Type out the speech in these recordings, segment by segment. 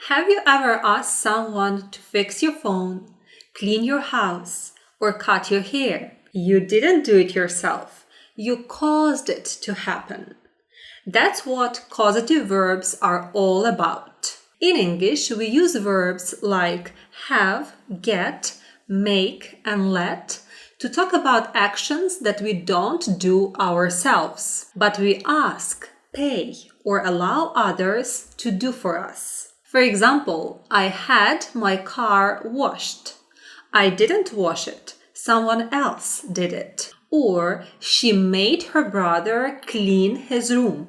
Have you ever asked someone to fix your phone, clean your house, or cut your hair? You didn't do it yourself. You caused it to happen. That's what causative verbs are all about. In English, we use verbs like have, get, make, and let to talk about actions that we don't do ourselves, but we ask, pay, or allow others to do for us. For example, I had my car washed. I didn't wash it. Someone else did it. Or she made her brother clean his room.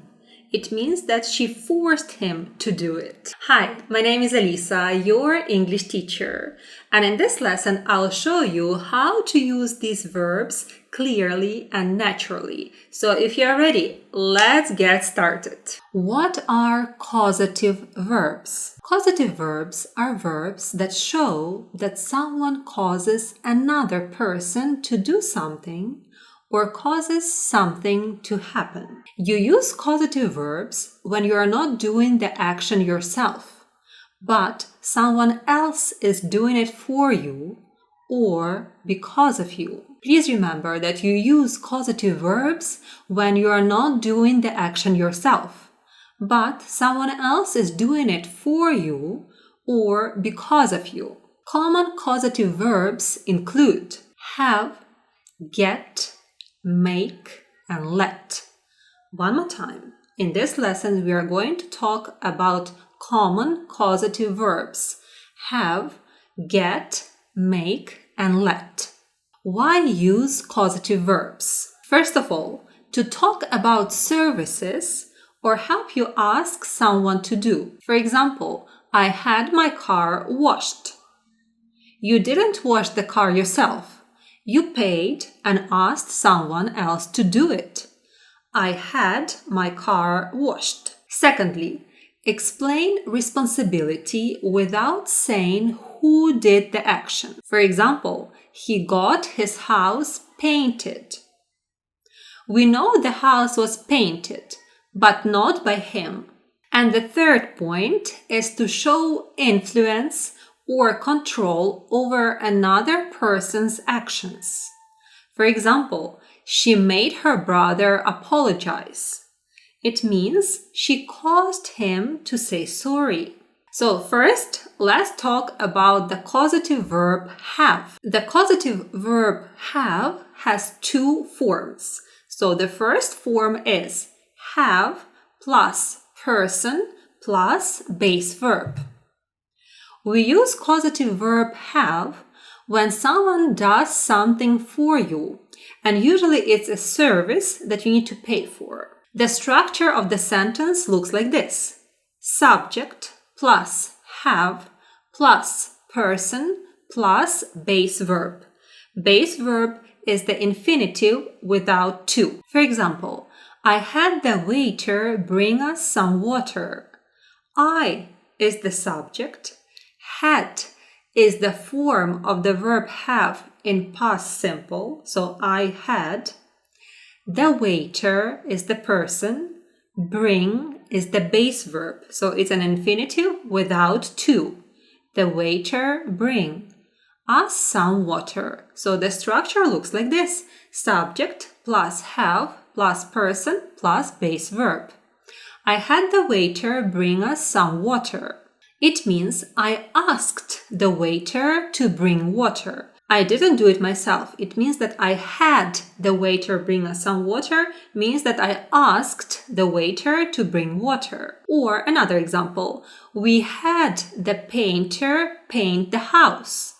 It means that she forced him to do it. Hi, my name is Elisa, your English teacher. And in this lesson, I'll show you how to use these verbs clearly and naturally. So if you're ready, let's get started. What are causative verbs? Causative verbs are verbs that show that someone causes another person to do something or causes something to happen. You use causative verbs when you are not doing the action yourself, but someone else is doing it for you or because of you. Please remember that you use causative verbs when you are not doing the action yourself, but someone else is doing it for you or because of you. Common causative verbs include have, get, make, and let. One more time. In this lesson, we are going to talk about common causative verbs. Have, get, make, and let. Why use causative verbs? First of all, to talk about services or help you ask someone to do. For example, I had my car washed. You didn't wash the car yourself. You paid and asked someone else to do it. I had my car washed. Secondly, explain responsibility without saying who did the action. For example, he got his house painted. We know the house was painted, but not by him. And the third point is to show influence or control over another person's actions. For example, she made her brother apologize. It means she caused him to say sorry. So first, let's talk about the causative verb have. The causative verb have has two forms. So the first form is have plus person plus base verb. We use causative verb have when someone does something for you, and usually it's a service that you need to pay for. The structure of the sentence looks like this: subject plus have plus person plus base verb. Base verb is the infinitive without to. For example, I had the waiter bring us some water. I is the subject. Had is the form of the verb have in past simple, so I had. The waiter is the person. Bring is the base verb, so it's an infinitive without to. The waiter bring us some water. So the structure looks like this: subject plus have plus person plus base verb. I had the waiter bring us some water. It means I asked the waiter to bring water. I didn't do it myself. It means that I had the waiter bring us some water, means that I asked the waiter to bring water. Or another example, we had the painter paint the house.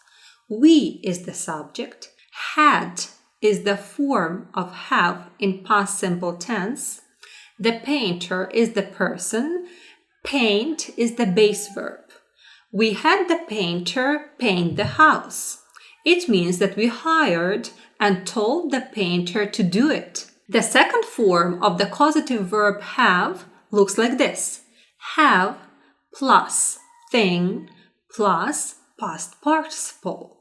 We is the subject. Had is the form of have in past simple tense. The painter is the person. Paint is the base verb. We had the painter paint the house. It means that we hired and told the painter to do it. The second form of the causative verb have looks like this: have plus thing plus past participle.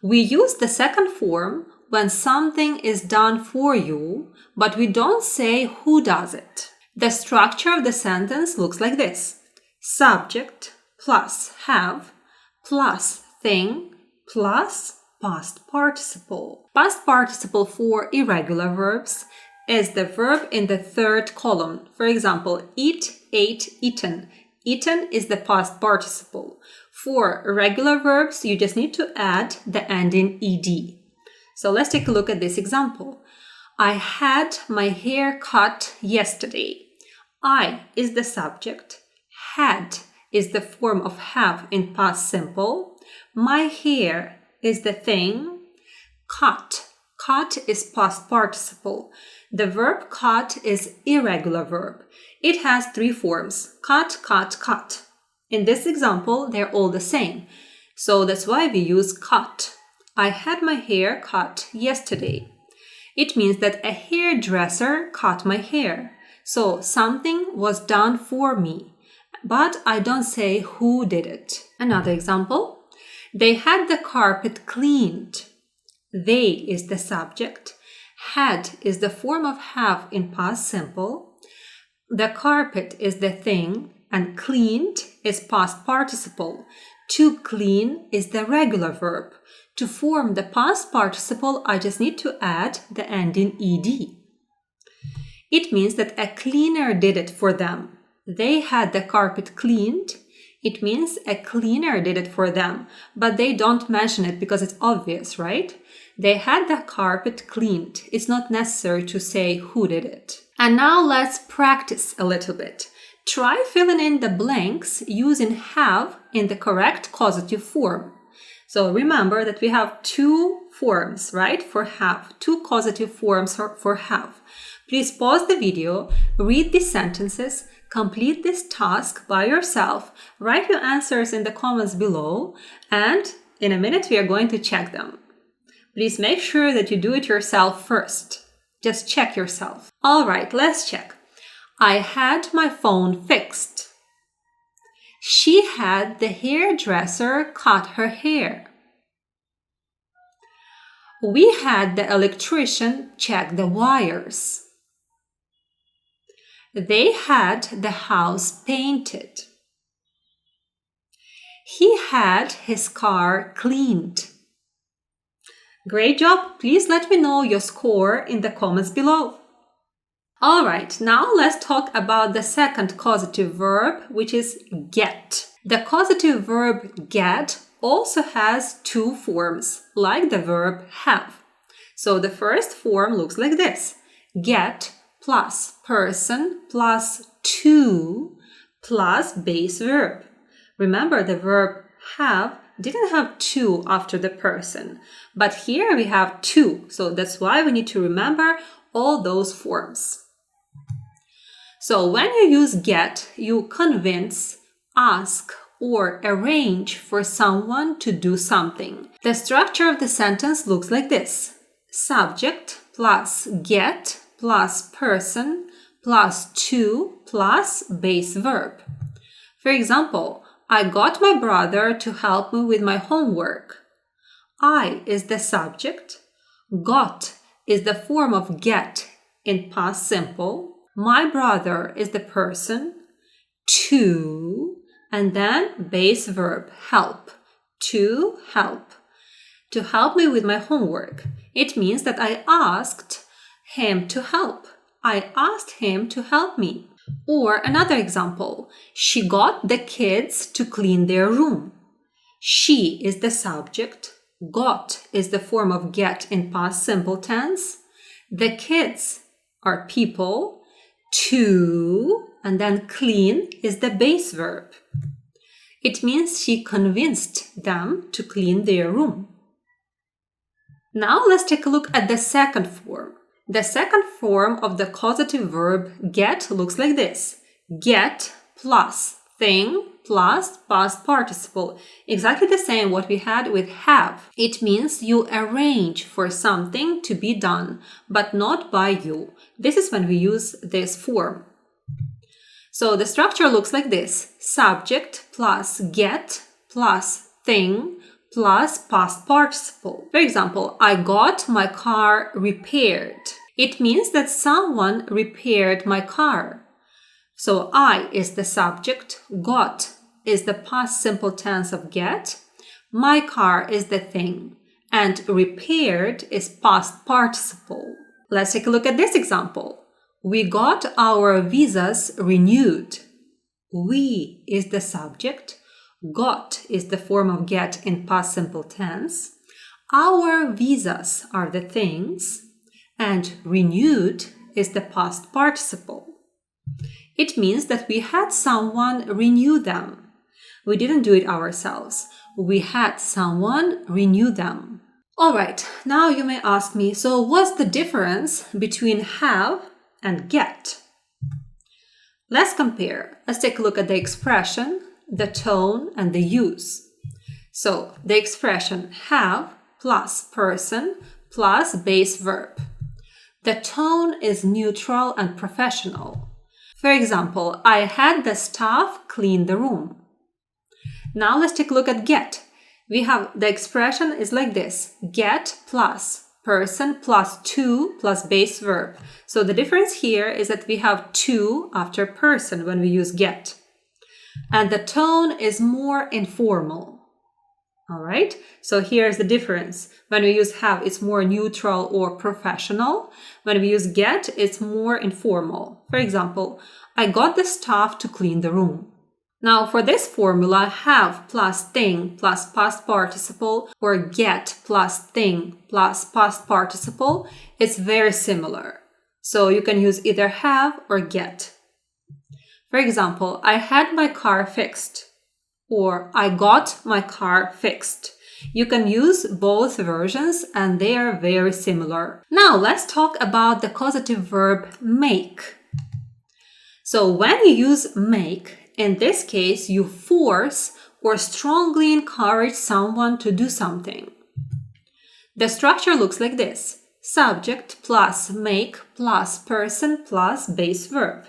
We use the second form when something is done for you, but we don't say who does it. The structure of the sentence looks like this: subject plus have plus thing plus past participle. Past participle for irregular verbs is the verb in the third column. For example, eat, ate, eaten. Eaten is the past participle. For regular verbs, you just need to add the ending ed. So let's take a look at this example. I had my hair cut yesterday. I is the subject. Had is the form of have in past simple. My hair is the thing. Cut. Cut is past participle. The verb cut is irregular verb. It has three forms: cut, cut, cut. In this example, they're all the same. So that's why we use cut. I had my hair cut yesterday. It means that a hairdresser cut my hair. So something was done for me, but I don't say who did it. Another example. They had the carpet cleaned. They is the subject. Had is the form of have in past simple. The carpet is the thing, and cleaned is past participle. To clean is the regular verb. To form the past participle, I just need to add the ending ed. It means that a cleaner did it for them. They had the carpet cleaned. It means a cleaner did it for them, but they don't mention it because it's obvious, right? They had the carpet cleaned. It's not necessary to say who did it. And now let's practice a little bit. Try filling in the blanks using have in the correct causative form. So remember that we have two forms, right, for have, two causative forms for have. Please pause the video, read these sentences, complete this task by yourself, write your answers in the comments below, and in a minute we are going to check them. Please make sure that you do it yourself first. Just check yourself. All right, let's check. I had my phone fixed. She had the hairdresser cut her hair. We had the electrician check the wires. They had the house painted. He had his car cleaned. Great job! Please let me know your score in the comments below. Alright, now let's talk about the second causative verb, which is get. The causative verb get also has two forms, like the verb have. So the first form looks like this: get plus person plus to plus base verb. Remember, the verb have didn't have to after the person, but here we have to, so that's why we need to remember all those forms. So when you use get, you convince, ask, or arrange for someone to do something. The structure of the sentence looks like this: subject plus get plus person plus to plus base verb. For example, I got my brother to help me with my homework. I is the subject. Got is the form of get in past simple. My brother is the person. To, and then base verb help. To help. To help me with my homework. It means that I asked him to help. I asked him to help me. Or another example, she got the kids to clean their room. She is the subject. Got is the form of get in past simple tense. The kids are people. To, and then clean is the base verb. It means she convinced them to clean their room. Now let's take a look at the second form. The second form of the causative verb get looks like this: get plus thing plus past participle. Exactly the same what we had with have. It means you arrange for something to be done, but not by you. This is when we use this form. So the structure looks like this: subject plus get plus thing plus past participle. For example, I got my car repaired. It means that someone repaired my car. So I is the subject, got is the past simple tense of get, my car is the thing, and repaired is past participle. Let's take a look at this example. We got our visas renewed. We is the subject, got is the form of get in past simple tense, our visas are the things, and renewed is the past participle. It means that we had someone renew them. We didn't do it ourselves. We had someone renew them. All right, now you may ask me, so what's the difference between have and get? Let's compare. Let's take a look at the expression, the tone, and the use. So the expression have plus person plus base verb. The tone is neutral and professional. For example, I had the staff clean the room. Now let's take a look at get. We have the expression is like this: get plus person plus to plus base verb. So the difference here is that we have to after person when we use get. And the tone is more informal. All right, so here's the difference. When we use have, it's more neutral or professional. When we use get, it's more informal. For example, I got the staff to clean the room. Now for this formula, have plus thing plus past participle or get plus thing plus past participle, it's very similar. So you can use either have or get. For example, I had my car fixed, or I got my car fixed. You can use both versions and they are very similar. Now let's talk about the causative verb make. So when you use make, in this case, you force or strongly encourage someone to do something. The structure looks like this: subject plus make plus person plus base verb.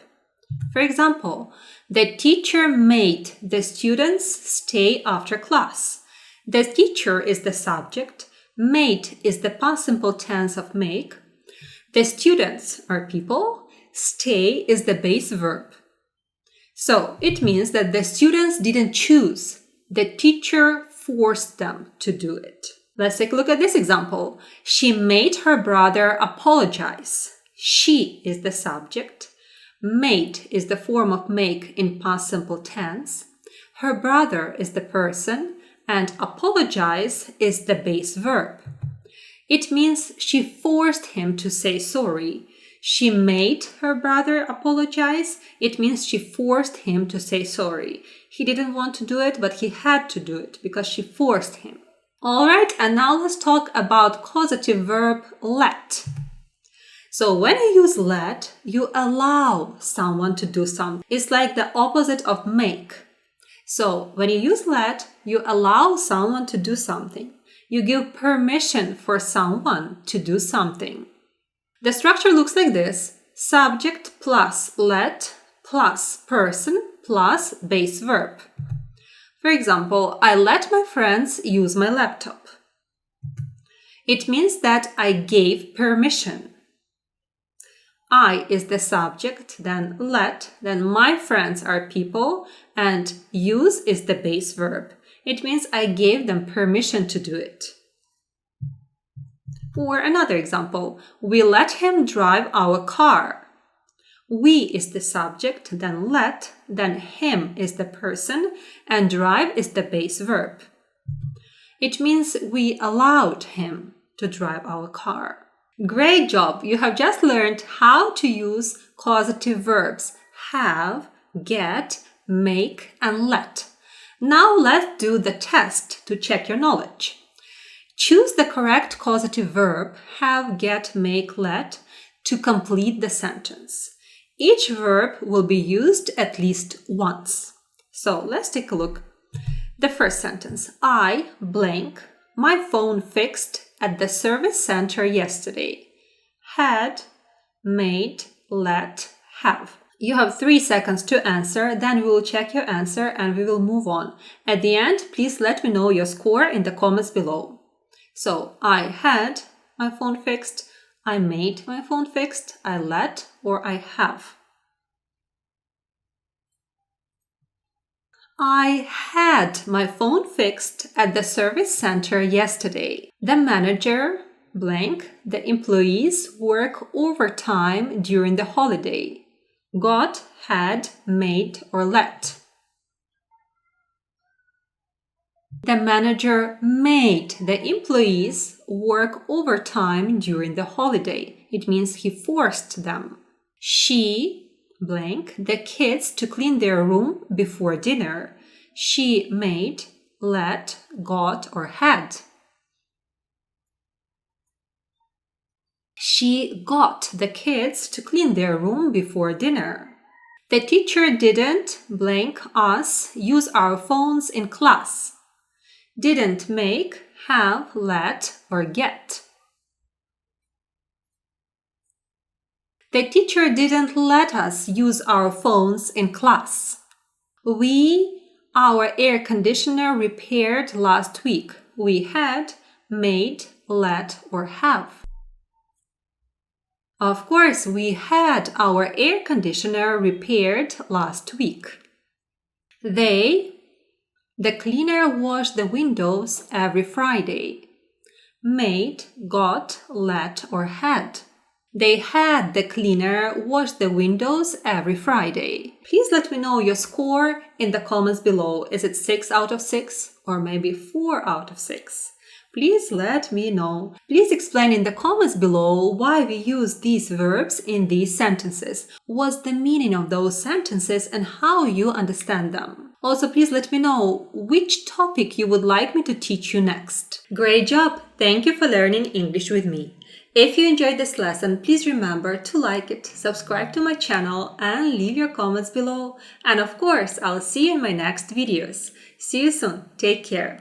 For example, the teacher made the students stay after class. The teacher is the subject, made is the past simple tense of make, the students are people, stay is the base verb. So it means that the students didn't choose, the teacher forced them to do it. Let's take a look at this example. She made her brother apologize. She is the subject. Made is the form of make in past simple tense. Her brother is the person, and apologize is the base verb. It means she forced him to say sorry. She made her brother apologize. It means she forced him to say sorry. He didn't want to do it, but he had to do it because she forced him. All right, and now let's talk about causative verb let. So when you use let, you allow someone to do something. It's like the opposite of make. So when you use let, you allow someone to do something. You give permission for someone to do something. The structure looks like this: subject plus let plus person plus base verb. For example, I let my friends use my laptop. It means that I gave permission. I is the subject, then let, then my friends are people, and use is the base verb. It means I gave them permission to do it. Or another example, we let him drive our car. We is the subject, then let, then him is the person, and drive is the base verb. It means we allowed him to drive our car. Great job! You have just learned how to use causative verbs have, get, make, and let. Now let's do the test to check your knowledge. Choose the correct causative verb, have, get, make, let, to complete the sentence. Each verb will be used at least once. So let's take a look. The first sentence: I blank my phone fixed at the service center yesterday. Had, made, let, have. You have 3 seconds to answer, then we will check your answer and we will move on. At the end, please let me know your score in the comments below. So, I had my phone fixed, I made my phone fixed, I let, or I have. I had my phone fixed at the service center yesterday. The manager, blank, the employees work overtime during the holiday. Got, had, made, or let. The manager made the employees work overtime during the holiday. It means he forced them. She, blank, the kids to clean their room before dinner. She made, let, got, or had. She got the kids to clean their room before dinner. The teacher didn't, blank, us use our phones in class. Didn't make, have, let, or get. The teacher didn't let us use our phones in class. Our air conditioner repaired last week. We had, made, let, or have. Of course, we had our air conditioner repaired last week. The cleaner washed the windows every Friday. Made, got, let, or had. They had the cleaner wash the windows every Friday. Please let me know your score in the comments below. Is it 6 out of 6 or maybe 4 out of 6? Please let me know. Please explain in the comments below why we use these verbs in these sentences. What's the meaning of those sentences and how you understand them? Also, please let me know which topic you would like me to teach you next. Great job! Thank you for learning English with me. If you enjoyed this lesson, please remember to like it, subscribe to my channel, and leave your comments below. And of course, I'll see you in my next videos. See you soon. Take care.